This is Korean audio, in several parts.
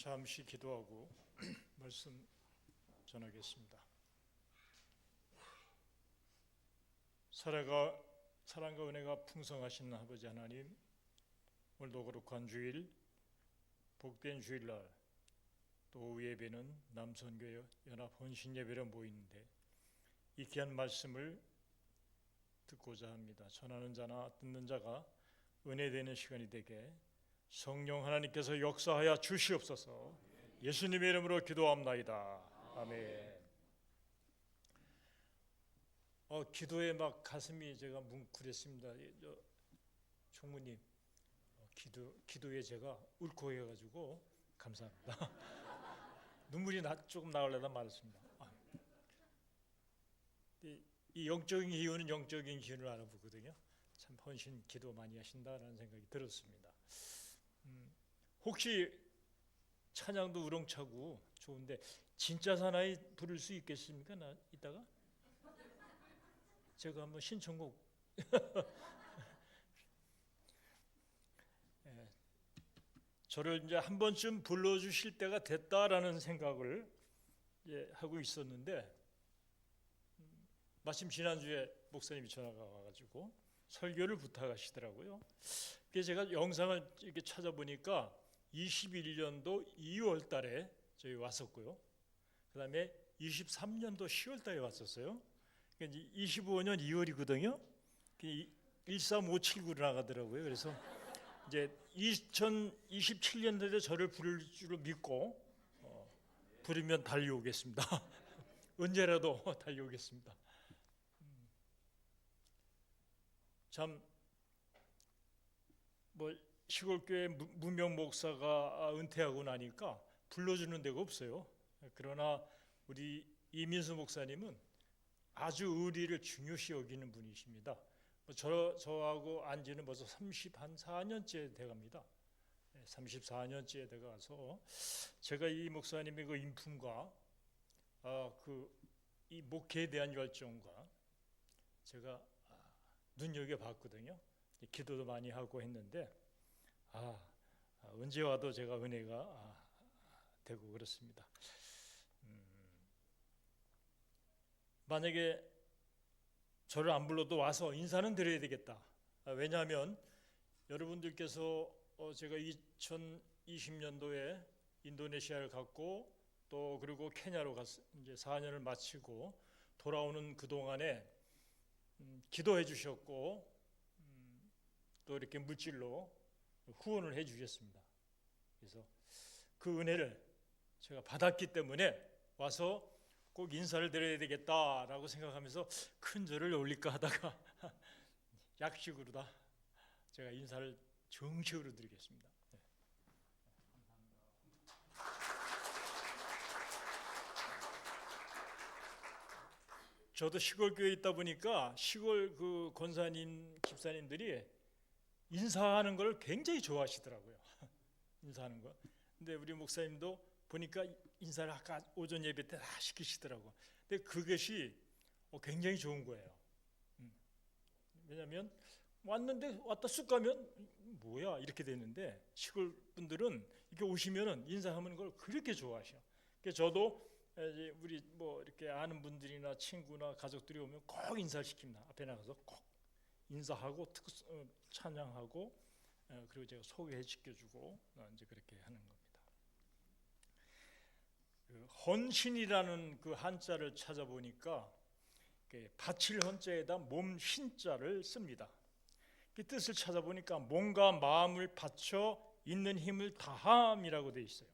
잠시 기도하고 말씀 전하겠습니다. 사랑과 은혜가 풍성하신 아버지 하나님, 오늘도 거룩한 주일, 복된 주일날 또 오후 예배는 남선교회 연합 헌신 예배로 모이는데 이 귀한 말씀을 듣고자 합니다. 전하는 자나 듣는 자가 은혜되는 시간이 되게 성령 하나님께서 역사하여 주시옵소서. 예수님의 이름으로 기도합나이다. 아멘. 기도에 막 가슴이 제가 뭉클했습니다. 총무님, 기도에 제가 울컥해가지고 감사합니다. 눈물이 조금 나오려다 말았습니다. 이 영적인 기운은 영적인 기운을 알아보거든요. 참 헌신 기도 많이 하신다라는 생각이 들었습니다. 혹시 찬양도 우렁차고 좋은데 진짜 사나이 부를 수 있겠습니까? 나 이따가 제가 한번 신청곡 저를 이제 한 번쯤 불러주실 때가 됐다라는 생각을 하고 있었는데 마침 지난주에 목사님이 전화가 와가지고 설교를 부탁하시더라고요. 그래서 제가 영상을 이렇게 찾아보니까 21년도 2월 달에 저희 왔었고요. 그 다음에 23년도 10월 달에 왔었어요. 그러니까 25년 2월이거든요. 13579로 나가더라고요. 그래서 이제 2027년도에 저를 부를 줄 믿고 부르면 달려오겠습니다. 언제라도 달려오겠습니다. 참 시골교회 무명 목사가 은퇴하고 나니까 불러주는 데가 없어요. 그러나 우리 이민수 목사님은 아주 의리를 중요시 여기는 분이십니다. 저하고 안지는 벌써 34년째 돼갑니다. 34년째 돼가서 제가 이 목사님의 그 인품과 이 목회에 대한 열정과 제가 눈여겨봤거든요. 기도도 많이 하고 했는데 언제 와도 제가 은혜가 되고 그렇습니다. 만약에 저를 안 불러도 와서 인사는 드려야 되겠다. 왜냐하면 여러분들께서 제가 2020년도에 인도네시아를 갔고 또 그리고 케냐로 이제 4년을 마치고 돌아오는 그 동안에 기도해 주셨고 또 이렇게 물질로 후원을 해 주셨습니다. 그래서 그 은혜를 제가 받았기 때문에 와서 꼭 인사를 드려야 되겠다라고 생각하면서 큰 절을 올릴까 하다가 약식으로다 제가 인사를 정식으로 드리겠습니다. 네. 저도 시골 교회에 있다 보니까 시골 그 권사님, 집사님들이 인사하는 걸 굉장히 좋아하시더라고요. 인사하는 거. 근데 우리 목사님도 보니까 인사를 아까 오전 예배 때 다 시키시더라고. 근데 그것이 굉장히 좋은 거예요. 왜냐하면 왔다 쑥 가면 뭐야 이렇게 되는데 시골 분들은 이렇게 오시면은 인사하는 걸 그렇게 좋아하셔. 그래서 저도 우리 이렇게 아는 분들이나 친구나 가족들이 오면 꼭 인사를 시킵니다. 앞에 나가서 꼭 인사하고 찬양하고 그리고 제가 소개해 시켜주고 이제 그렇게 하는 겁니다. 그 헌신이라는 그 한자를 찾아보니까 바칠 헌자에다 몸 신자를 씁니다. 그 뜻을 찾아보니까 몸과 마음을 바쳐 있는 힘을 다함이라고 되어 있어요.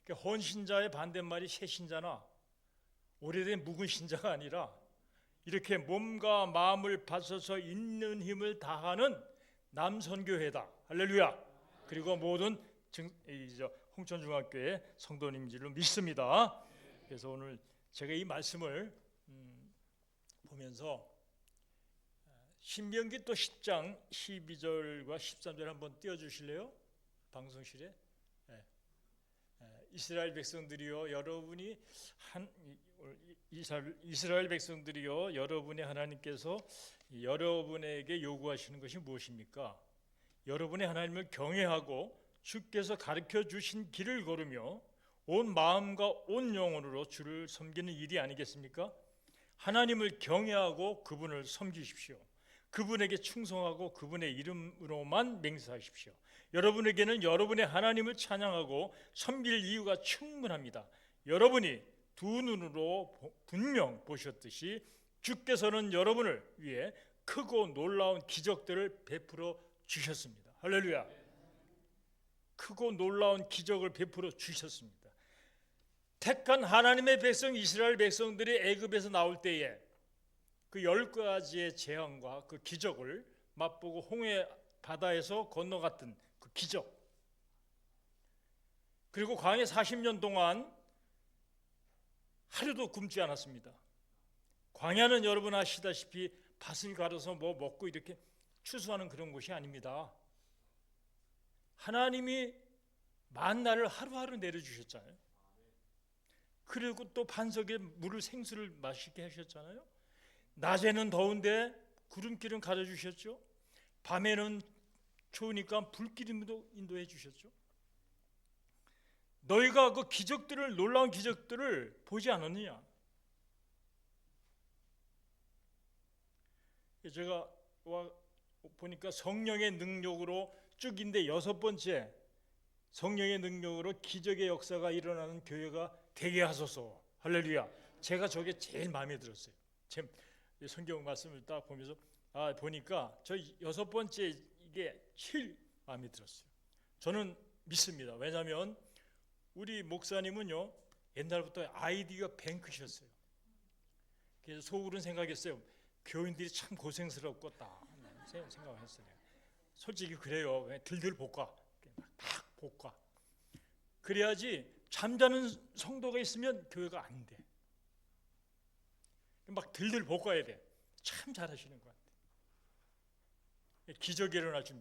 헌신자의 반대말이 새신자나 오래된 묵은 신자가 아니라 이렇게 몸과 마음을 바쳐서 있는 힘을 다하는 남선교회다. 할렐루야. 그리고 모든 홍천중학교의 성도님 줄로 믿습니다. 그래서 오늘 제가 이 말씀을 보면서 신명기 또 10장 12절과 13절 한번 띄워주실래요? 방송실에. 이스라엘 백성들이여 이스라엘 백성들이여 여러분의 하나님께서 여러분에게 요구하시는 것이 무엇입니까? 여러분의 하나님을 경외하고 주께서 가르쳐 주신 길을 걸으며 온 마음과 온 영혼으로 주를 섬기는 일이 아니겠습니까? 하나님을 경외하고 그분을 섬기십시오. 그분에게 충성하고 그분의 이름으로만 맹세하십시오. 여러분에게는 여러분의 하나님을 찬양하고 섬길 이유가 충분합니다. 여러분이 두 눈으로 분명 보셨듯이 주께서는 여러분을 위해 크고 놀라운 기적들을 베풀어 주셨습니다. 할렐루야. 크고 놀라운 기적을 베풀어 주셨습니다. 택한 하나님의 백성 이스라엘 백성들이 애굽에서 나올 때에 그 10가지의 재앙과 그 기적을 맛보고 홍해 바다에서 건너갔던 그 기적, 그리고 광야 40년 동안 하루도 굶지 않았습니다. 광야는 여러분 아시다시피 밭을 갈아서 뭐 먹고 이렇게 추수하는 그런 곳이 아닙니다. 하나님이 만나를 하루하루 내려주셨잖아요. 그리고 또 반석에 물을 생수를 마시게 하셨잖아요. 낮에는 더운데 구름기름 가려주셨죠. 밤에는 추우니까 불기름도 인도해 주셨죠. 너희가 그 기적들을, 놀라운 기적들을 보지 않았느냐? 제가 보니까 성령의 능력으로 쭉인데 6번째, 성령의 능력으로 기적의 역사가 일어나는 교회가 되게 하소서. 할렐루야. 제가 저게 제일 마음에 들었어요. 제 성경 말씀을 딱 보면서 보니까 저 6번째 이게 제일 마음에 들었어요. 저는 믿습니다. 왜냐하면 우리 목사님은요, 옛날부터 아이디어 뱅크셨어요. 그래서 속으로는 생각했어요. 교인들이 참 고생스럽겠다 생각을 했어요. 솔직히 그래요. 들들 볶아, 막 볶아. 그래야지 잠자는 성도가 있으면 교회가 안 돼. 막 들들 볶아야 돼. 참 잘하시는 것 같아요. 기적이 일어날 줄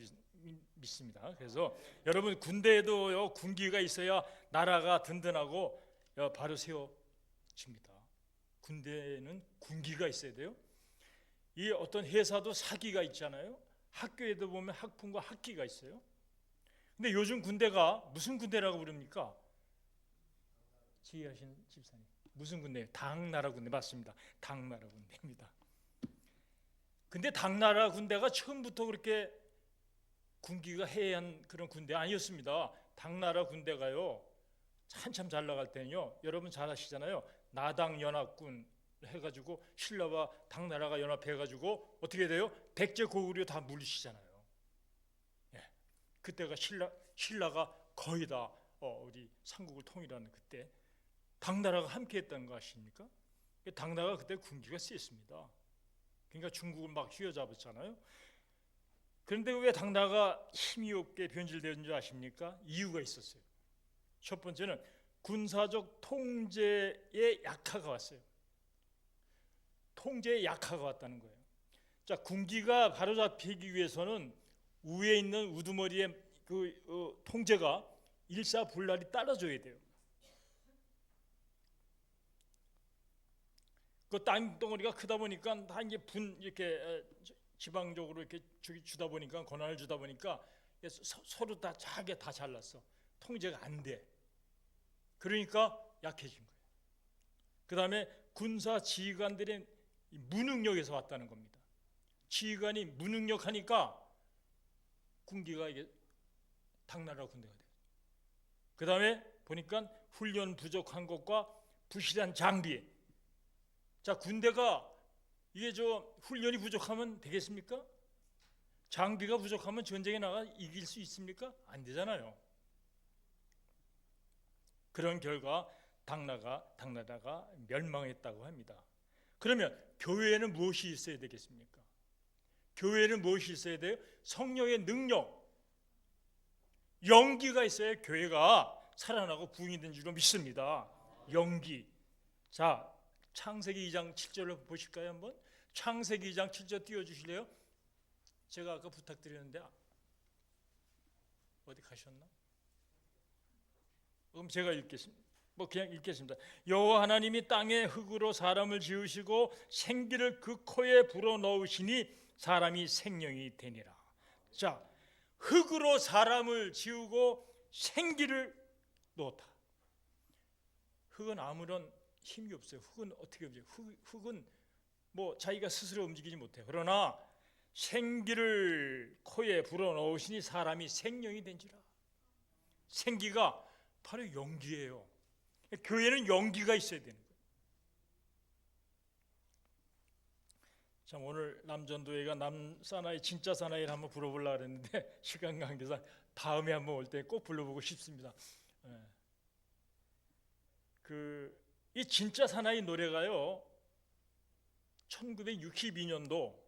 믿습니다. 그래서 여러분 군대에도요, 군기가 있어야 나라가 든든하고 바로 세워집니다. 군대에는 군기가 있어야 돼요. 이 어떤 회사도 사기가 있잖아요. 학교에도 보면 학품과 학기가 있어요. 근데 요즘 군대가 무슨 군대라고 부릅니까? 지휘하시는 집사님, 무슨 군대예요? 당나라 군대. 맞습니다. 당나라 군대입니다. 근데 당나라 군대가 처음부터 그렇게 군기가 해이한 그런 군대 아니었습니다. 당나라 군대가요, 한참 잘 나갈 때는요, 여러분 잘 아시잖아요. 나당 연합군 해가지고 신라와 당나라가 연합해가지고 어떻게 돼요? 백제 고구려 다 물리시잖아요. 예. 그때가 신라가 거의 다 우리 삼국을 통일하는 그때 당나라가 함께했다는 거 아십니까? 당나라가 그때 군기가 셌습니다. 그러니까 중국을 막 휘어잡았잖아요. 그런데 왜 당나라가 힘이 없게 변질되는 줄 아십니까? 이유가 있었어요. 첫 번째는 군사적 통제의 약화가 왔어요. 통제의 약화가 왔다는 거예요. 자, 군기가 바로잡히기 위해서는 위에 있는 우두머리의 그 통제가 일사불란이 따라줘야 돼요. 그 땅덩어리가 크다 보니까 다 이제 이렇게 지방적으로 이렇게 주다 보니까, 권한을 주다 보니까 서로 다 자게 다 잘랐어. 통제가 안 돼. 그러니까 약해진 거예요. 그 다음에 군사 지휘관들의 무능력에서 왔다는 겁니다. 지휘관이 무능력하니까 군기가 이게 당나라 군대가 돼요. 그 다음에 보니까 훈련 부족한 것과 부실한 장비. 자, 군대가 이게 훈련이 부족하면 되겠습니까? 장비가 부족하면 전쟁에 나가 이길 수 있습니까? 안 되잖아요. 그런 결과 당나라가 멸망했다고 합니다. 그러면 교회에는 무엇이 있어야 되겠습니까? 교회에는 무엇이 있어야 돼요? 성령의 능력, 영기가 있어야 교회가 살아나고 부흥이 된 줄로 믿습니다. 영기. 자, 창세기 2장 7절을 보실까요? 한번. 창세기 2장 7절 띄워주실래요? 제가 아까 부탁드렸는데 어디 가셨나? 그럼 제가 읽겠습니다. 그냥 읽겠습니다. 여호와 하나님이 땅에 흙으로 사람을 지으시고 생기를 그 코에 불어넣으시니 사람이 생명이 되니라. 자, 흙으로 사람을 지우고 생기를 놓았다. 흙은 아무런 힘이 없어요. 흙은 어떻게 움직여요? 흙은 뭐 자기가 스스로 움직이지 못해요. 그러나 생기를 코에 불어넣으시니 사람이 생명이 된지라. 생기가 바로 용기예요. 교회는 용기가 있어야 되는 거예요. 참 오늘 남전도회가 남사나이 진짜 사나이를 한번 불러보려고 했는데 시간 관계상 다음에 한번 올 때 꼭 불러보고 싶습니다. 이 진짜 사나이 노래가요 1962년도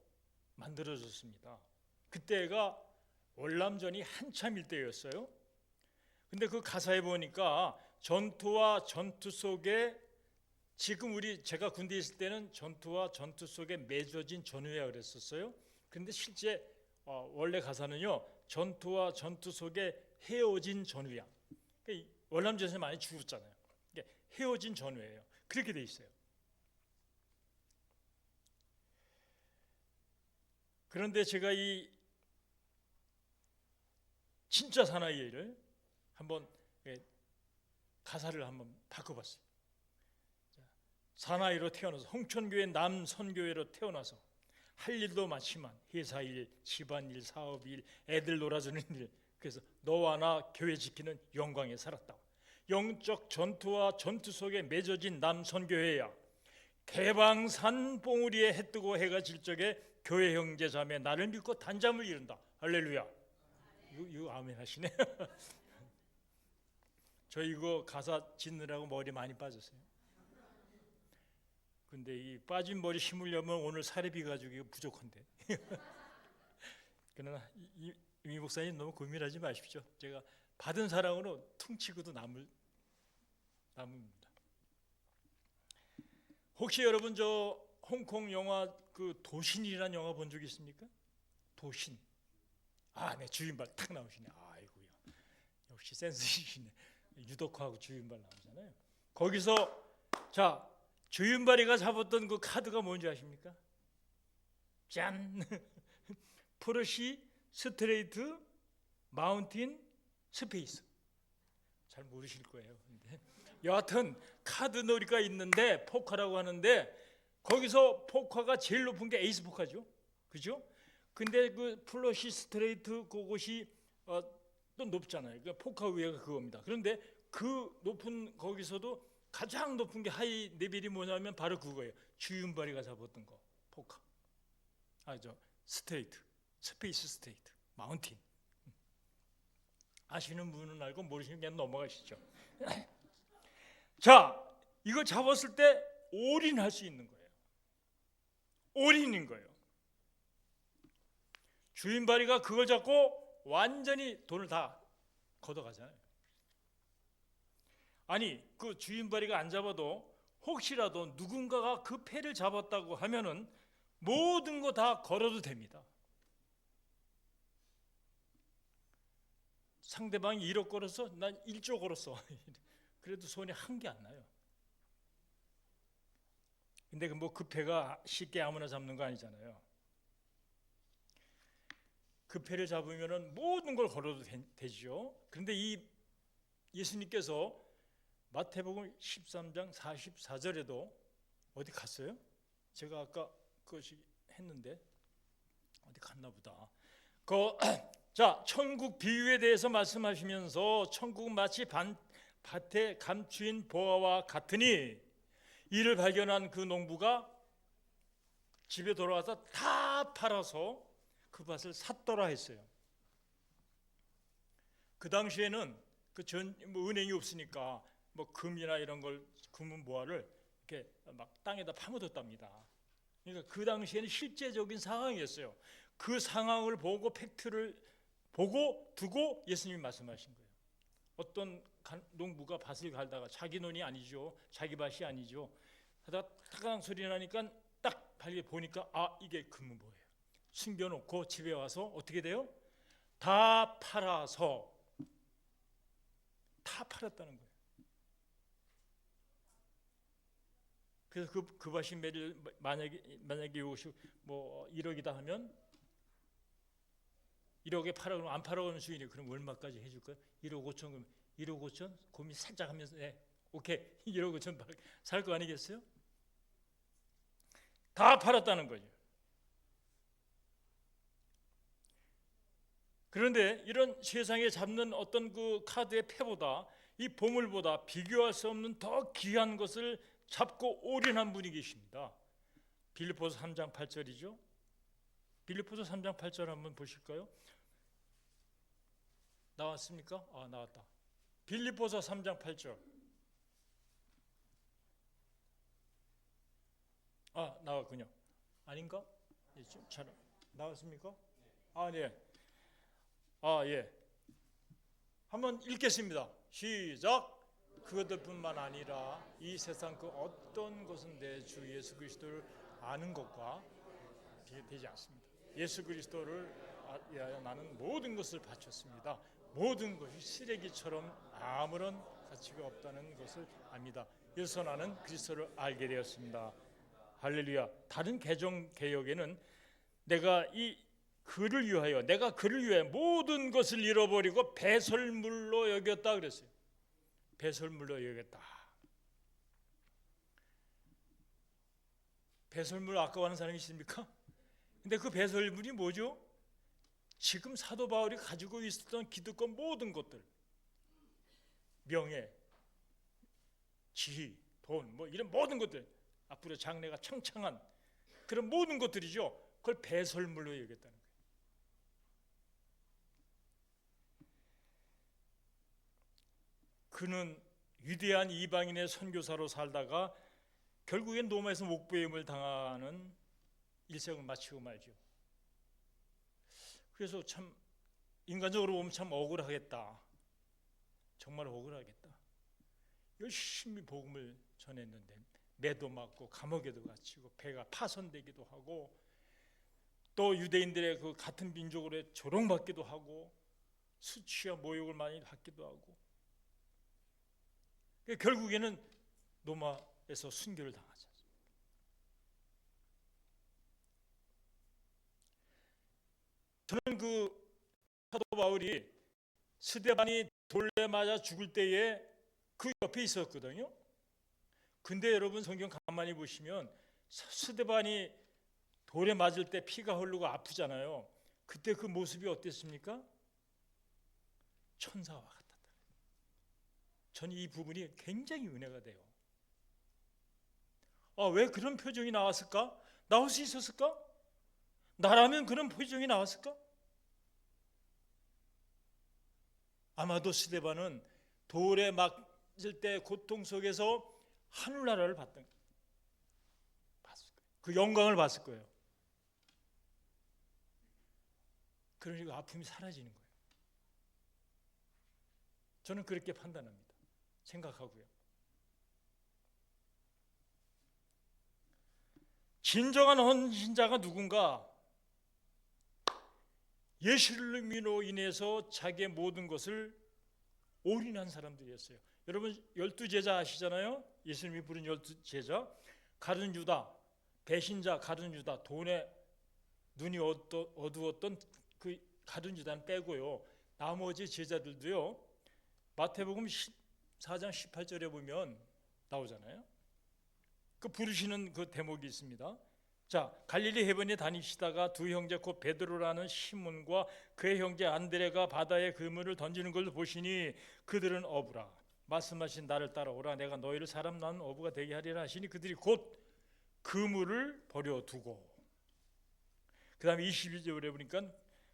만들어졌습니다. 그때가 월남전이 한참일 때였어요. 근데 그 가사에 보니까 전투와 전투 속에 지금 제가 군대에 있을 때는 전투와 전투 속에 맺어진 전우야 그랬었어요. 그런데 실제 원래 가사는요 전투와 전투 속에 헤어진 전우야. 월남전에서 많이 죽었잖아요. 헤어진 전우예요. 그렇게 돼 있어요. 그런데 제가 이 진짜 사나이를 한번 가사를 한번 바꿔봤어요. 사나이로 태어나서 홍천교회 남선교회로 태어나서 할 일도 많지만 회사일, 집안일, 사업일, 애들 놀아주는 일, 그래서 너와 나 교회 지키는 영광에 살았다. 영적 전투와 전투 속에 맺어진 남선교회야. 대방산 봉우리에 해 뜨고 해가 질 적에 교회 형제 자매 나를 믿고 단잠을 이룬다. 할렐루야. 이거 아멘 하시네. 저 이거 가사 짓느라고 머리 많이 빠졌어요. 근데 이 빠진 머리 심으려면 오늘 사례비 가지고 부족한데. 그러나 이 목사님 너무 고민하지 마십시오. 제가 받은 사랑으로 퉁치고도 남습니다. 혹시 여러분 저 홍콩 영화 그 도신이라는 영화 본 적 있습니까? 도신. 네 주인발 탁 나오시네. 아이고야. 역시 센스이시네. 유덕화하고 주인발 나오잖아요. 거기서 자 주인발이가 잡았던 그 카드가 뭔지 아십니까? 짠. 포르시 스트레이트 마운틴 스페이스. 잘 모르실 거예요. 근데 여하튼 카드 놀이가 있는데 포카라고 하는데 거기서 포카가 제일 높은 게 에이스 포카죠. 그죠? 근데 그 플러시 스트레이트 그것이 또 높잖아요. 그러니까 포카 위에가 그겁니다. 그런데 그 높은 거기서도 가장 높은 게 하이 레벨이 뭐냐면 바로 그거예요. 주윤발이가 잡았던 거 포카. 스트레이트, 스페이스 스트레이트, 마운틴. 아시는 분은 알고 모르시는 그냥 넘어가시죠. 자, 이거 잡았을 때 올인할 수 있는 거예요. 올인인 거예요. 주인발이가 그걸 잡고 완전히 돈을 다 걷어가잖아요. 아니 그 주인발이가 안 잡아도 혹시라도 누군가가 그 패를 잡았다고 하면은 모든 거 다 걸어도 됩니다. 상대방이 1억 걸었어? 난 1조 걸었어. 그래도 손이 한 개 안 나요. 근데 그 패가 쉽게 아무나 잡는 거 아니잖아요. 그 패를 잡으면은 모든 걸 걸어도 되죠. 그런데 이 예수님께서 마태복음 13장 44절에도 어디 갔어요? 제가 아까 그것이 했는데 어디 갔나 보다. 자, 천국 비유에 대해서 말씀하시면서 천국은 마치 밭에 감추인 보화와 같으니 이를 발견한 그 농부가 집에 돌아와서 다 팔아서 그 밭을 샀더라 했어요. 그 당시에는 은행이 없으니까 금이나 이런 걸 금은 보화를 이렇게 막 땅에다 파묻었답니다. 그러니까 그 당시에는 실제적인 상황이었어요. 그 상황을 보고 팩트를 보고 두고 예수님이 말씀하신 거예요. 어떤 농부가 밭을 갈다가 자기 논이 아니죠, 자기 밭이 아니죠. 하다가 타강 소리 나니까 딱 발견 보니까 이게 금은 보예요. 숨겨놓고 집에 와서 어떻게 돼요? 다 팔아서 다 팔았다는 거예요. 그래서 그 밭이 매일 만약에 이것이 1억이다 하면 1억에 팔아 그러면 안 팔아오는 주인이 그럼 얼마까지 해줄 거야? 1억 5천 그러면 1억 5천 고민 살짝 하면서 네, 오케이 1억 5천 살 거 아니겠어요? 다 팔았다는 거죠. 그런데 이런 세상에 잡는 어떤 그 카드의 패보다 이 보물보다 비교할 수 없는 더 귀한 것을 잡고 올인한 분이 계십니다. 빌립보서 3장 8절이죠. 빌립보서 3장 8절 한번 보실까요? 나왔습니까? 아, 나왔다. 빌립보서 3장 8절. 아, 나왔군요. 아닌가? 잘 나왔습니까? 아, 네. 아, 예. 한번 읽겠습니다. 시작. 그것들뿐만 아니라 이 세상 그 어떤 것은 내 주 예수 그리스도를 아는 것과 비교되지 않습니다. 예수 그리스도를 위하여 나는 모든 것을 바쳤습니다. 모든 것이 쓰레기처럼 아무런 가치가 없다는 것을 압니다. 그래서 나는 그리스도를 알게 되었습니다. 할렐루야. 다른 개정 개혁에는 내가 그를 위하여 모든 것을 잃어버리고 배설물로 여겼다 그랬어요. 배설물로 여겼다. 배설물 아까워하는 사람이 있습니까? 근데 그 배설물이 뭐죠? 지금 사도 바울이 가지고 있었던 기득권 모든 것들, 명예, 지위, 돈, 뭐 이런 모든 것들, 앞으로 장래가 창창한 그런 모든 것들이죠. 그걸 배설물로 여겼다는 거예요. 그는 위대한 이방인의 선교사로 살다가 결국엔 로마에서 목배임을 당하는 일생을 마치고 말죠. 그래서 참 인간적으로 보면 참 억울하겠다. 정말 억울하겠다. 열심히 복음을 전했는데 매도 맞고 감옥에도 갇히고 배가 파손되기도 하고 또 유대인들의 그 같은 민족으로 조롱받기도 하고 수치와 모욕을 많이 받기도 하고 결국에는 로마에서 순교를 당하지 않습니까? 저는 그 사도 바울이 스데반이 돌에 맞아 죽을 때에 그 옆에 있었거든요. 근데 여러분 성경 가만히 보시면 스데반이 돌에 맞을 때 피가 흐르고 아프잖아요. 그때 그 모습이 어땠습니까? 천사와 같았다. 저는 이 부분이 굉장히 은혜가 돼요. 왜 그런 표정이 나왔을까? 나올 수 있었을까? 나라면 그런 표정이 나왔을까? 아마도 스데반은 돌에 맞을 때 고통 속에서 하늘나라를 봤을 거예요. 그 영광을 봤을 거예요. 그러니까 아픔이 사라지는 거예요. 저는 그렇게 판단합니다. 생각하고요. 진정한 헌신자가 누군가? 예수님으로 인해서 자기의 모든 것을 올인한 사람들이었어요. 여러분 12제자 아시잖아요? 예수님이 부른 12제자. 가룟 유다, 배신자 가룟 유다, 돈에 눈이 어두웠던 그 가룟 유다는 빼고요. 나머지 제자들도요. 마태복음 14장 18절에 보면 나오잖아요. 그 부르시는 그 대목이 있습니다. 자, 갈릴리 해변에 다니시다가 두 형제 곧 베드로라는 시몬과 그의 형제 안드레가 바다에 그물을 던지는 걸 보시니 그들은 어부라. 말씀하신 나를 따라오라. 내가 너희를 사람 낳은 어부가 되게 하리라 하시니 그들이 곧 그물을 버려두고, 그 다음에 22절에 보니까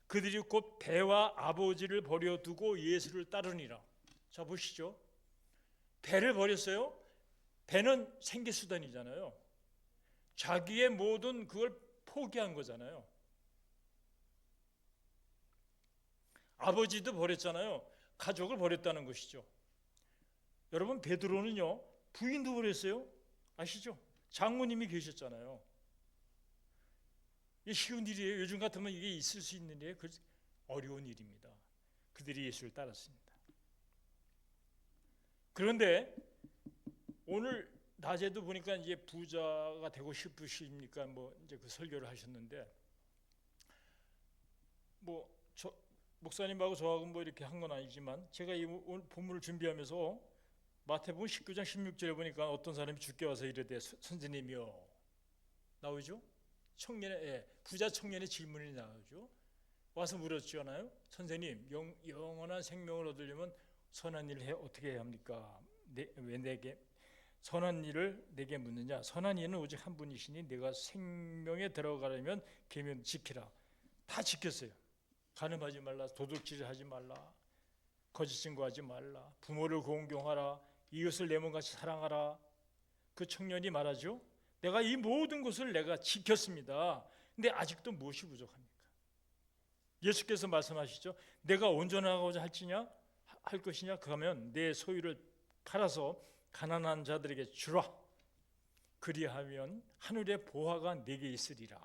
그들이 곧 배와 아버지를 버려두고 예수를 따르니라. 자, 보시죠. 배를 버렸어요. 배는 생계수단이잖아요. 자기의 모든 그걸 포기한 거잖아요. 아버지도 버렸잖아요. 가족을 버렸다는 것이죠. 여러분 베드로는요 부인도 버렸어요. 아시죠? 장모님이 계셨잖아요. 이게 쉬운 일이에요. 요즘 같으면 이게 있을 수 있는 일이에요. 어려운 일입니다. 그들이 예수를 따랐습니다. 그런데 오늘 낮에도 보니까 이제 부자가 되고 싶으십니까? 뭐 이제 그 설교를 하셨는데, 뭐 목사님하고 저하고 뭐 이렇게 한 건 아니지만 제가 이 오늘 본문을 준비하면서 마태복음 19장 16절에 보니까 어떤 사람이 주께 와서 이르되 선생님이요 나오죠? 청년의 부자 청년의 질문이 나오죠. 와서 물었잖아요. 선생님, 영원한 생명을 얻으려면 선한 일을 어떻게 해야 합니까? 왜 내게 선한 일을 내게 묻느냐? 선한 이는 오직 한 분이시니 내가 생명에 들어가려면 계명 지키라. 다 지켰어요. 간음하지 말라, 도둑질하지 말라, 거짓 증거하지 말라, 부모를 공경하라, 이웃을 내 몸같이 사랑하라. 그 청년이 말하죠. 내가 이 모든 것을 내가 지켰습니다. 근데 아직도 무엇이 부족합니까? 예수께서 말씀하시죠. 내가 온전하고자 할 것이냐? 그러면 내 소유를 팔아서 가난한 자들에게 주라. 그리하면 하늘의 보화가 내게 있으리라.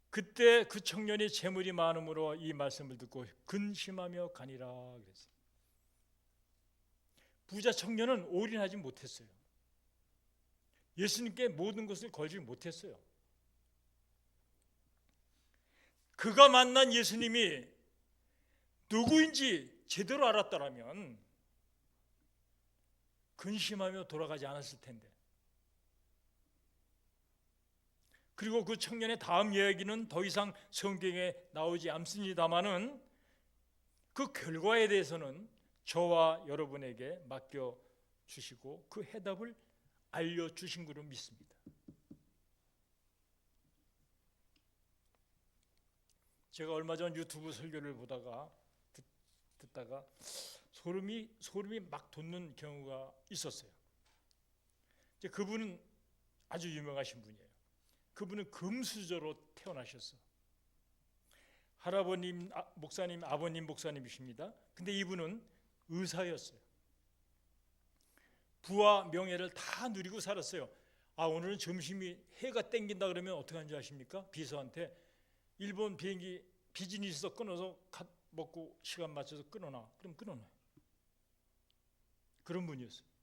그때 그 청년이 재물이 많음으로 이 말씀을 듣고 근심하며 가니라 그랬어요. 부자 청년은 올인하지 못했어요. 예수님께 모든 것을 걸지 못했어요. 그가 만난 예수님이 누구인지 제대로 알았더라면 근심하며 돌아가지 않았을 텐데. 그리고 그 청년의 다음 이야기는 더 이상 성경에 나오지 않습니다마는 그 결과에 대해서는 저와 여러분에게 맡겨주시고 그 해답을 알려주신 것으로 믿습니다. 제가 얼마 전 유튜브 설교를 보다가 듣다가 소름이 막 돋는 경우가 있었어요. 이제 그분은 아주 유명하신 분이에요. 그분은 금수저로 태어나셨어. 할아버님, 목사님, 아버님 목사님이십니다. 근데 이분은 의사였어요. 부와 명예를 다 누리고 살았어요. 오늘은 점심이 해가 땡긴다 그러면 어떻게 하는지 아십니까? 비서한테 일본 비행기 비즈니스에서 끊어서 먹고 시간 맞춰서 끊어놔. 그럼 끊어놔요. 그런 분이었어요.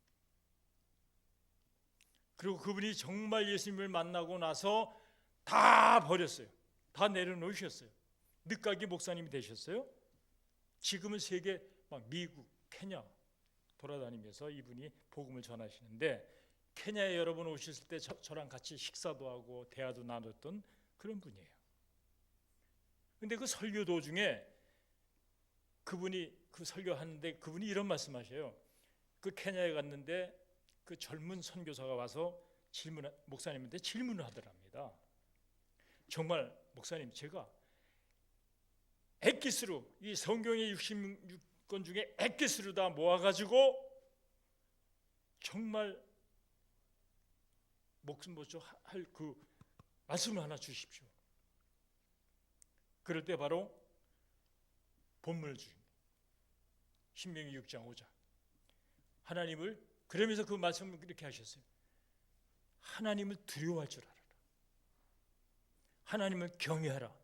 그리고 그분이 정말 예수님을 만나고 나서 다 버렸어요. 다 내려놓으셨어요. 늦가기 목사님이 되셨어요. 지금은 세계 미국, 케냐 돌아다니면서 이분이 복음을 전하시는데 케냐에 여러분 오셨을 때 저랑 같이 식사도 하고 대화도 나눴던 그런 분이에요. 근데 그 설교 도중에 그분이 그 설교하는데 그분이 이런 말씀하셔요. 그 케냐에 갔는데 그 젊은 선교사가 와서 목사님한테 질문을 하더랍니다. 정말 목사님, 제가 엑기스로 이 성경의 66권 중에 엑기스로 다 모아가지고 정말 목숨 보죠 할 그 말씀을 하나 주십시오. 그럴 때 바로 본문을 주십니다. 신명기 6장 5절. 하나님을 그러면서 그 말씀을 이렇게 하셨어요. 하나님을 두려워할 줄 알아라. 하나님을 경외하라.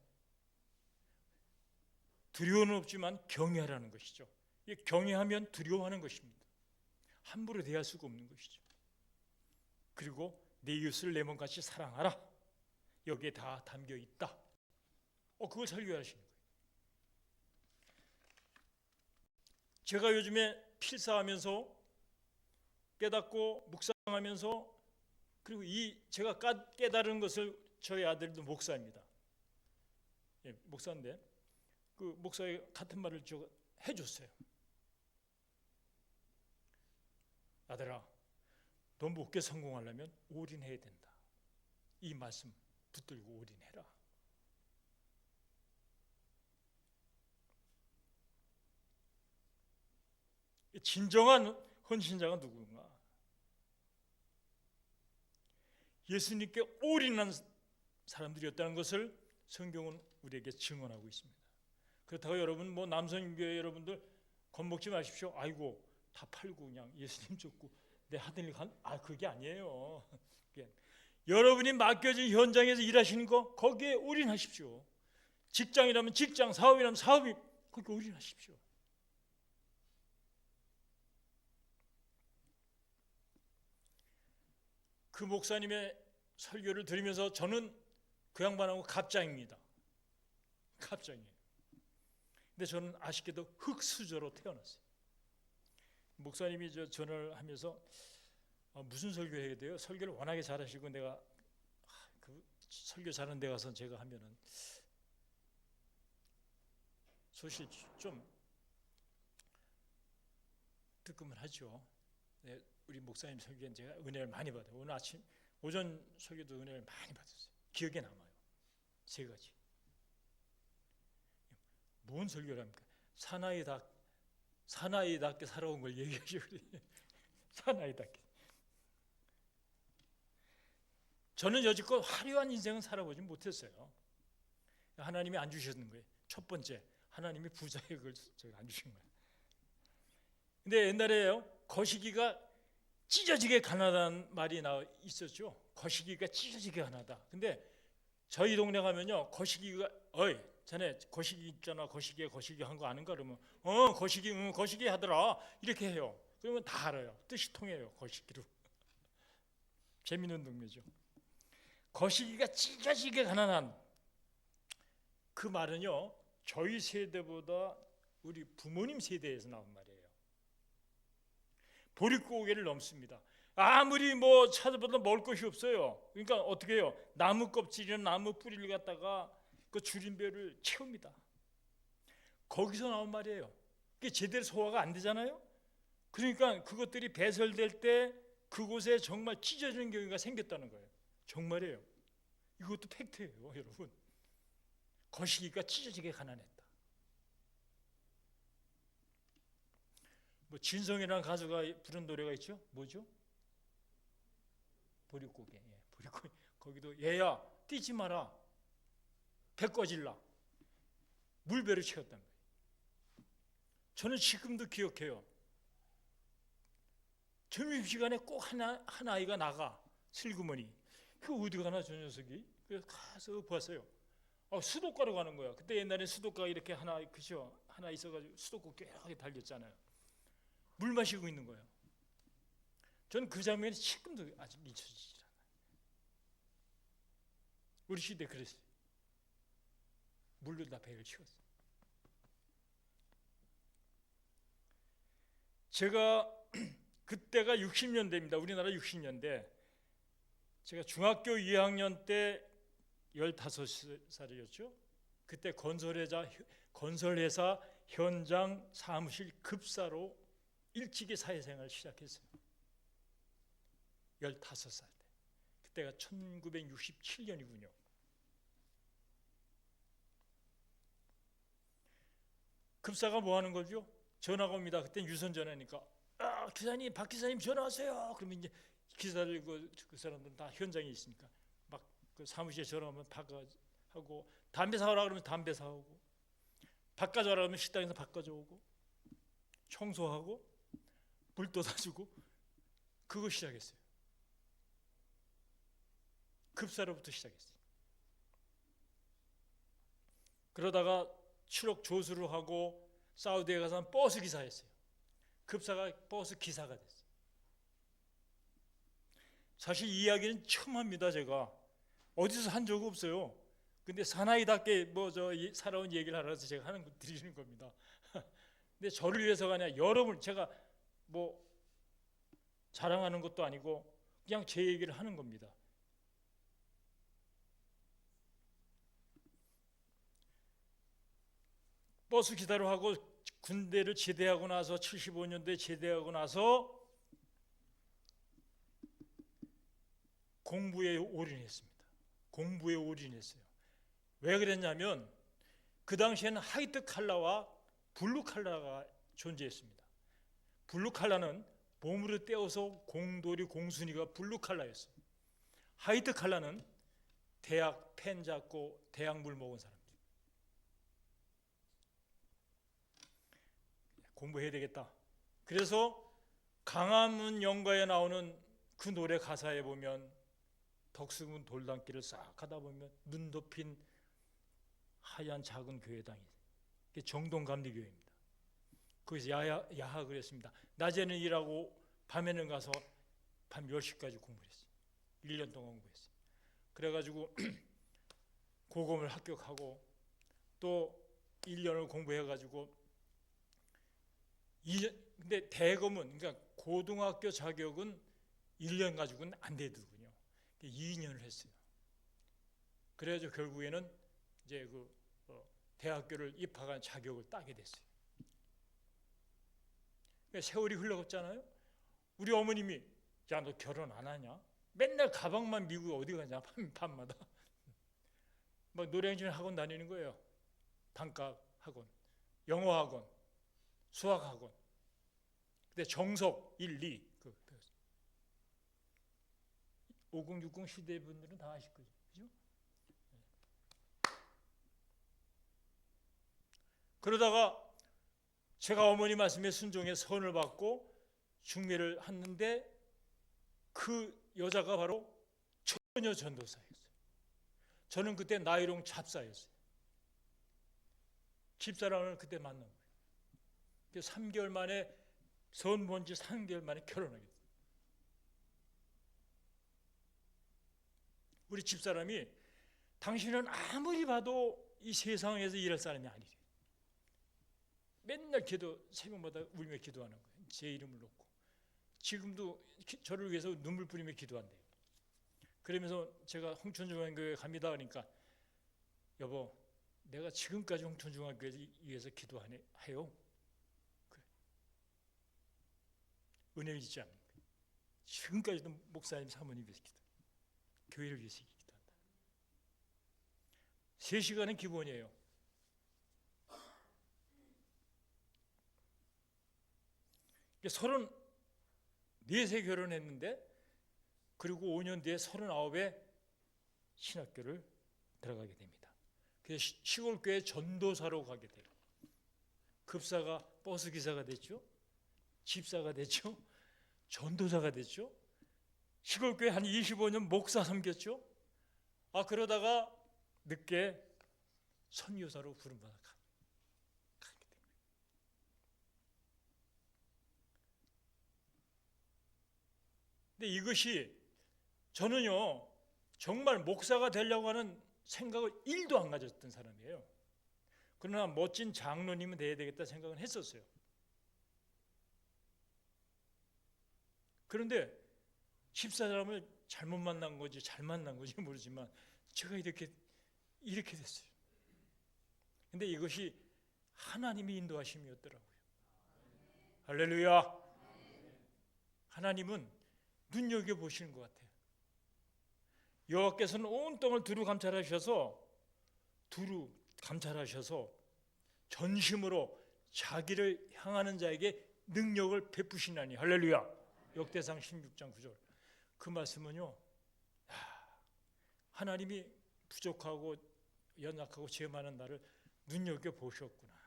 두려움은 없지만 경외하라는 것이죠. 경외하면 두려워하는 것입니다. 함부로 대할 수가 없는 것이죠. 그리고 내 이웃을 내 몸같이 사랑하라. 여기에 다 담겨 있다. 그걸 설교하시는 거예요. 제가 요즘에 필사하면서 깨닫고 묵상하면서 그리고 제가 깨달은 것을 저희 아들도 목사입니다. 목사인데 그 목사의 같은 말을 해줬어요. 아들아, 너 목회 성공하려면 올인해야 된다. 이 말씀 붙들고 올인해라. 진정한 헌신자가 누구인가? 예수님께 올인한 사람들이었다는 것을 성경은 우리에게 증언하고 있습니다. 그렇다고 여러분 남성교회 여러분들 겁먹지 마십시오. 아이고 다 팔고 그냥 예수님 쫓고 내 하던 일 그게 아니에요. 여러분이 맡겨진 현장에서 일하시는 거 거기에 올인하십시오. 직장이라면 직장, 사업이라면 사업이 거기에 올인하십시오. 그 목사님의 설교를 들으면서 저는 그 양반하고 갑장입니다. 갑자기. 근데 저는 아쉽게도 흙수저로 태어났어요. 목사님이 전화를 하면서 무슨 설교해야 돼요? 설교를 워낙에 잘하시고 내가 그 설교 잘하는 데 가서 제가 하면은 사실 좀 뜨끔하죠. 네, 우리 목사님 설교는 제가 은혜를 많이 받아요. 오늘 아침 오전 설교도 은혜를 많이 받았어요. 기억에 남아요. 3가지. 뭔 설교를 합니까? 사나이답게 살아온 걸 얘기하죠. 사나이답게. 저는 여지껏 화려한 인생은 살아보지 못했어요. 하나님이 안 주셨는 거예요. 첫 번째, 하나님이 부자의 걸 제가 안 주신 거예요. 근데 옛날에요, 거시기가 찢어지게 가난하다는 말이 있었죠. 거시기가 찢어지게 가난하다. 근데 저희 동네 가면요, 거시기가 어이 자네 거시기 있잖아, 거시기 한 거 아는가? 그러면 거시기 하더라 이렇게 해요. 그러면 다 알아요. 뜻이 통해요. 거시기로. 재밌는 동네죠. 거시기가 찢어지게 가난한 그 말은요, 저희 세대보다 우리 부모님 세대에서 나온 말이에요. 보릿고개를 넘습니다. 아무리 뭐 찾아봐도 먹을 것이 없어요. 그러니까 어떻게 해요? 나무 껍질이나 나무 뿌리를 갖다가 그 줄임배를 채웁니다. 거기서 나온 말이에요. 그게 제대로 소화가 안 되잖아요. 그러니까 그것들이 배설될 때 그곳에 정말 찢어지는 경우가 생겼다는 거예요. 정말이에요. 이것도 팩트예요, 여러분. 거시기가 찢어지게 가난했다. 뭐 진성이라는 가수가 부른 노래가 있죠. 뭐죠? 보릿고개. 예, 보릿고개. 거기도 얘야 뛰지 마라. 배 꺼질라. 물배를 채웠단 말이에요. 저는 지금도 기억해요. 점심시간에 꼭 한 아이가 나가. 슬그머니. 그 어디 가나 저 녀석이. 그래서 가서 보았어요. 수도가로 가는 거야. 그때 옛날에 수도가가 이렇게 하나 있어가지고 수도가 꽤 달렸잖아요. 물 마시고 있는 거예요. 저는 그 장면이 지금도 아직 잊혀지지 않아요. 우리 시대 그랬어요. 물로 다 배를 채웠어요. 제가 그때가 60년대입니다. 우리나라 60년대. 제가 중학교 2학년 때 15살이었죠. 그때 건설회사 현장 사무실 급사로 일찍이 사회생활을 시작했어요. 15살 때. 그때가 1967년이군요. 급사가 뭐 하는 거죠? 전화가 옵니다. 그때 유선 전화니까 기사님, 박 기사님 전화하세요. 그러면 이제 기사들 그 사람들은 다 현장에 있으니까 막 그 사무실에 전화하면 바꿔하고, 담배 사오라 그러면 담배 사오고, 밥 가져오라 그러면 식당에서 밥 가져오고, 청소하고 물 떠다주고, 그거 시작했어요. 급사로부터 시작했어요. 그러다가 추록 조수를 하고 사우디에 가서 버스 기사였어요. 급사가 버스 기사가 됐어요. 사실 이 이야기는 처음 합니다. 제가 어디서 한 적 없어요. 근데 사나이답게 살아온 얘기를 하라서 제가 드리는 겁니다. 근데 저를 위해서가 아니라 여러분, 제가 뭐 자랑하는 것도 아니고 그냥 제 얘기를 하는 겁니다. 버스 기사로 하고 군대를 제대하고 나서 75년도에 제대하고 나서 공부에 올인했습니다. 공부에 올인했어요. 왜 그랬냐면 그 당시에는 화이트 칼라와 블루 칼라가 존재했습니다. 블루 칼라는 몸으로 떼어서 공돌이 공순이가 블루 칼라였어요. 화이트 칼라는 대학 펜 잡고 대학물 먹은 사람들. 공부해야 되겠다. 그래서 강화문 연가에 나오는 그 노래 가사에 보면 덕수문 돌담길을 싹 가다 보면 눈 덮인 하얀 작은 교회당이 정동감리교회입니다. 거기서 야학을 했습니다. 낮에는 일하고 밤에는 가서 밤 10시까지 공부를 했어요. 1년 동안 공부했어요. 그래가지고 고검을 합격하고 또 1년을 공부해가지고 2년, 근데 대검은 그러니까 고등학교 자격은 1년 가지고는 안 되더군요. 2년을 했어요. 그래가지고 결국에는 이제 대학교를 입학한 자격을 따게 됐어요. 그러니까 세월이 흘러갔잖아요. 우리 어머님이 야, 너 결혼 안 하냐? 맨날 가방만 미국 어디 가냐? 밤마다 막 노래행진 학원 다니는 거예요. 단과 학원, 영어 학원, 수학 학원. 근데 정석 1, 2 5060 시대 분들은 다 아실 거죠. 그죠? 그러다가 제가 어머니 말씀에 순종해 선을 받고 중매를 했는데 그 여자가 바로 처녀 전도사였어요. 저는 그때 나이롱 잡사였어요. 집사람을 그때 만난 거예요. 3개월 만에 선 본 지 3개월 만에 결혼하게 됐어요. 우리 집사람이 당신은 아무리 봐도 이 세상에서 일할 사람이 아니래. 맨날 새벽마다 울며 기도하는 거예요. 제 이름을 놓고. 지금도 저를 위해서 눈물 뿌리며 기도한대요. 그러면서 제가 홍천중앙교회 갑니다 그러니까 여보, 내가 지금까지 홍천중앙교회 위해서 기도해요. 그래. 은혜 잊지 않는 거예요. 지금까지도 목사님 사모님 위해서 기도, 교회를 위해서 기도한다. 3시간은 기본이에요. 그러니까 34세 결혼했는데 그리고 5년 뒤에 39에 신학교를 들어가게 됩니다. 그래서 시골교회 전도사로 가게 돼요. 급사가 버스 기사가 됐죠. 집사가 됐죠. 전도사가 됐죠. 시골교회 한 25년 목사 섬겼죠. 그러다가 늦게 선교사로 부름받아 가게 됩니다. 근데 이것이 저는요 정말 목사가 되려고 하는 생각을 1도 안 가졌던 사람이에요. 그러나 멋진 장로님은 돼야 되겠다 생각은 했었어요. 그런데 집사람을 잘못 만난 건지 잘 만난 건지 모르지만 제가 이렇게 됐어요. 근데 이것이 하나님의 인도하심이었더라고요. 할렐루야. 하나님은 눈여겨보시는 것 같아요. 여호와께서는 온 땅을 두루 감찰하셔서 전심으로 자기를 향하는 자에게 능력을 베푸시나니. 할렐루야. 역대상 16장 9절. 그 말씀은요, 하나님이 부족하고 연약하고 죄 많은 나를 눈여겨보셨구나.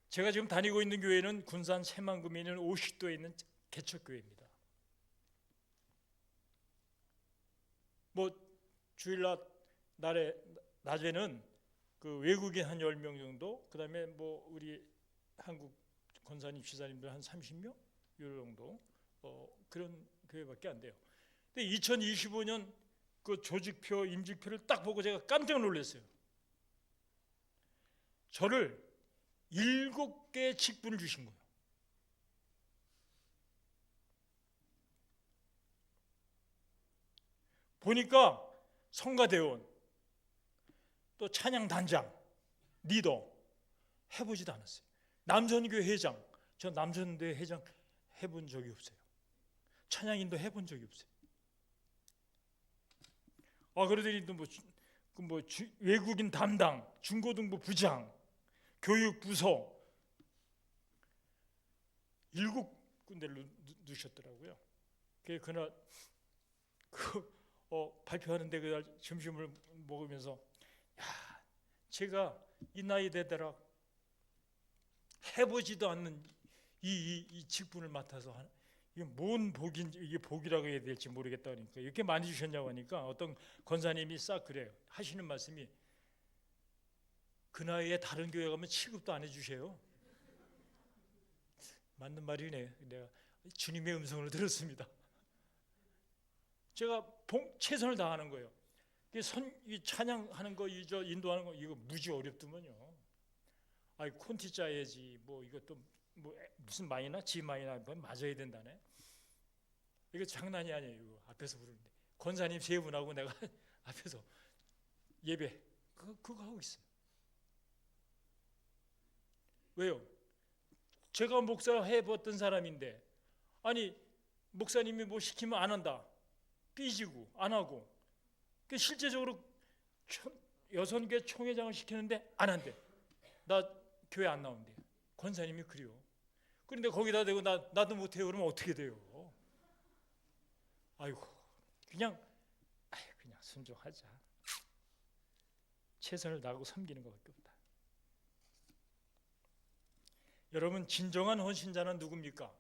제가 지금 다니고 있는 교회는 군산 새만금에 있는 오시도에 있는 개척교회입니다. 주일날 낮에는 그 외국인 한 10명 정도, 그 다음에 우리 한국 권사님, 지사님들 한 30명 요 정도, 그런 교회밖에 안 돼요. 근데 2025년 그 조직표, 임직표를 딱 보고 제가 깜짝 놀랐어요. 저를 7개의 직분을 주신 거예요. 보니까 성가대원, 또 찬양단장, 리더 해보지도 않았어요. 남선교회 회장, 저 남선교회 회장 해본 적이 없어요. 찬양인도 해본 적이 없어요. 그러더니 또 외국인 담당, 중고등부 부장, 교육부서 7군데를 넣으셨더라고요. 그날 발표하는데 그날 점심을 먹으면서 제가 이 나이 되더라 해보지도 않는 이 직분을 맡아서 이게 뭔 복인지, 이게 복이라고 해야 될지 모르겠다 그러니까 이렇게 많이 주셨냐고 하니까 어떤 권사님이 싹 그래요. 하시는 말씀이 그 나이에 다른 교회 가면 취급도 안 해주세요. 맞는 말이네. 내가 주님의 음성을 들었습니다. 제가 최선을 다하는 거예요. 이 찬양하는 거, 인도하는 거 이거 무지 어렵더만요. 아이 콘티 짜야지 뭐 이것도 뭐 무슨 마이나 G 마이나 뭐 맞아야 된다네. 이거 장난이 아니에요. 이거 앞에서 부르는데 권사님 세 분하고 내가 앞에서 예배 그거 하고 있어요. 왜요? 제가 목사 해봤던 사람인데 아니 목사님이 뭐 시키면 안 한다, 삐지고 안 하고, 실제적으로 여선교 총회장을 시키는데 안 한대. 나 교회 안 나온대. 권사님이 그래요. 그런데 거기다 대고 나도 못해요. 그러면 어떻게 돼요? 아이고 그냥 순종하자. 최선을 다하고 섬기는 것밖에 없다. 여러분, 진정한 헌신자는 누굽니까?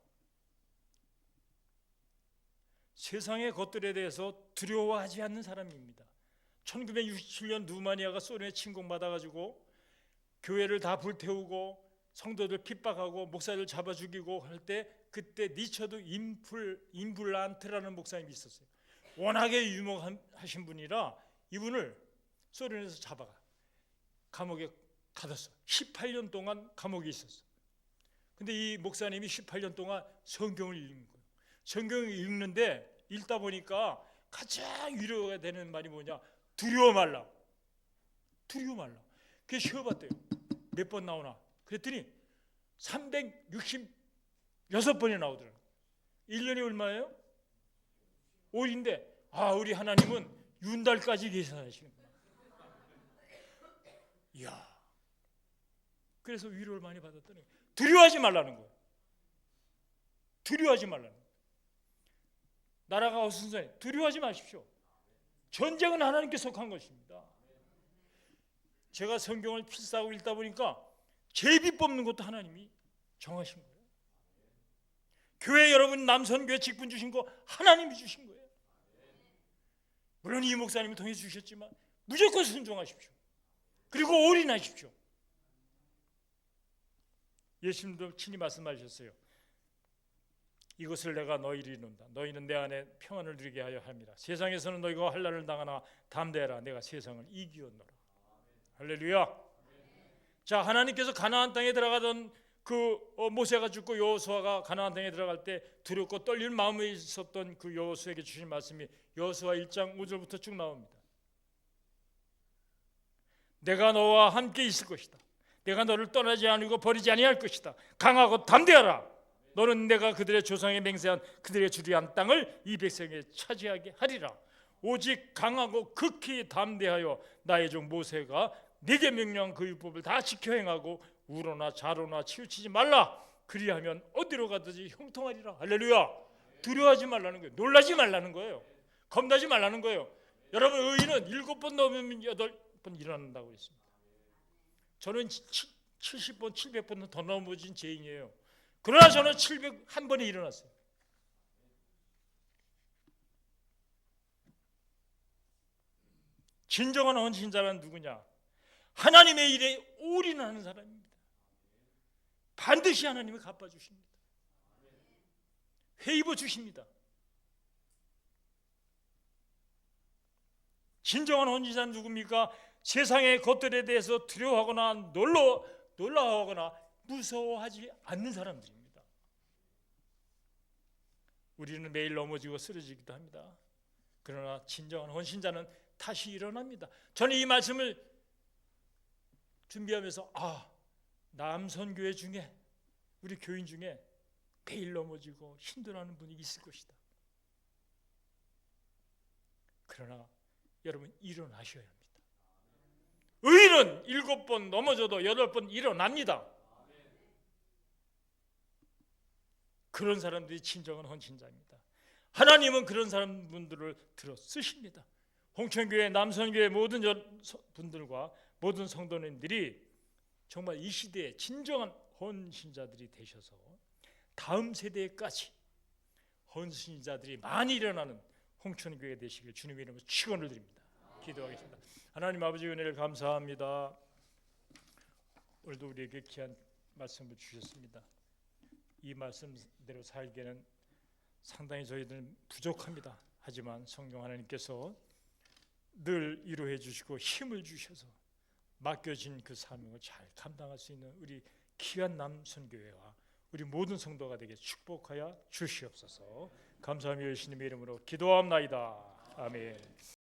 세상의 것들에 대해서 두려워하지 않는 사람입니다. 1967년 루마니아가 소련에 침공받아가지고 교회를 다 불태우고 성도들 핍박하고 목사들 잡아 죽이고 할 때, 그때 니처드 임블란트라는 목사님이 있었어요. 워낙에 유명하신 분이라 이분을 소련에서 잡아가 감옥에 가뒀어. 18년 동안 감옥에 있었어. 근데 이 목사님이 18년 동안 성경을 읽는 거예요. 성경을 읽는데 읽다 보니까 가장 위로가 되는 말이 뭐냐? 두려워 말라. 두려워 말라. 그게 쉬어봤대요. 몇 번 나오나? 그랬더니 366번이 나오더라고요. 1년이 얼마예요? 5일인데 우리 하나님은 윤달까지 계산하시는구나. 이야. 그래서 위로를 많이 받았더니 두려워하지 말라는 거예요. 두려워하지 말라는 거예요. 나라가 어수선해. 두려워하지 마십시오. 전쟁은 하나님께 속한 것입니다. 제가 성경을 필사하고 읽다 보니까 제비 뽑는 것도 하나님이 정하신 거예요. 교회 여러분 남선교회 직분 주신 거 하나님이 주신 거예요. 물론 이 목사님을 통해 주셨지만 무조건 순종하십시오. 그리고 올인하십시오. 예수님도 친히 말씀하셨어요. 이것을 내가 너희를 이룬다. 너희는 내 안에 평안을 누리게 하여 함이라. 세상에서는 너희가 환난을 당하나 담대하라. 내가 세상을 이기었노라. 할렐루야. 자, 하나님께서 가나안 땅에 들어가던 모세가 죽고 여호수아가 가나안 땅에 들어갈 때 두렵고 떨리는 마음에 있었던 그 여호수아에게 주신 말씀이 여호수아 1장 5절부터 쭉 나옵니다. 내가 너와 함께 있을 것이다. 내가 너를 떠나지 않고 버리지 아니할 것이다. 강하고 담대하라. 너는 내가 그들의 조상에 맹세한 그들의 주리한 땅을 이 백성에 차지하게 하리라. 오직 강하고 극히 담대하여 나의 종 모세가 네게 명령한 그 율법을 다 지켜 행하고 우로나 좌로나 치우치지 말라. 그리하면 어디로 가든지 형통하리라. 할렐루야. 두려워하지 말라는 거예요. 놀라지 말라는 거예요. 겁나지 말라는 거예요. 여러분, 의인은 7번 넘으면 8번 일어난다고 했습니다. 저는 70번, 700번은 더 넘어진 죄인이에요. 그러나 저는 701번에 일어났어요. 진정한 헌신자는 누구냐? 하나님의 일에 올인하는 사람입니다. 반드시 하나님이 갚아주십니다. 회입어 주십니다. 진정한 헌신자는 누굽니까? 세상의 것들에 대해서 두려워하거나 놀라워하거나 무서워하지 않는 사람들입니다. 우리는 매일 넘어지고 쓰러지기도 합니다. 그러나 진정한 헌신자는 다시 일어납니다. 저는 이 말씀을 준비하면서 남선교회 중에 우리 교인 중에 매일 넘어지고 힘들어하는 분이 있을 것이다. 그러나 여러분, 일어나셔야 합니다. 의인은 7번 넘어져도 8번 일어납니다. 그런 사람들이 진정한 헌신자입니다. 하나님은 그런 사람분들을 들어 쓰십니다. 홍천교회, 남선교회 모든 분들과 모든 성도님들이 정말 이 시대에 진정한 헌신자들이 되셔서 다음 세대까지 헌신자들이 많이 일어나는 홍천교회 되시길 주님의 이름으로 축원을 드립니다. 기도하겠습니다. 하나님 아버지, 은혜를 감사합니다. 오늘도 우리에게 귀한 말씀을 주셨습니다. 이 말씀대로 살기에는 상당히 저희들은 부족합니다. 하지만 성령 하나님께서 늘 위로해 주시고 힘을 주셔서 맡겨진 그 사명을 잘 감당할 수 있는 우리 귀한 남선교회와 우리 모든 성도가 되게 축복하여 주시옵소서. 감사하며 예수님의 이름으로 기도합나이다. 아멘.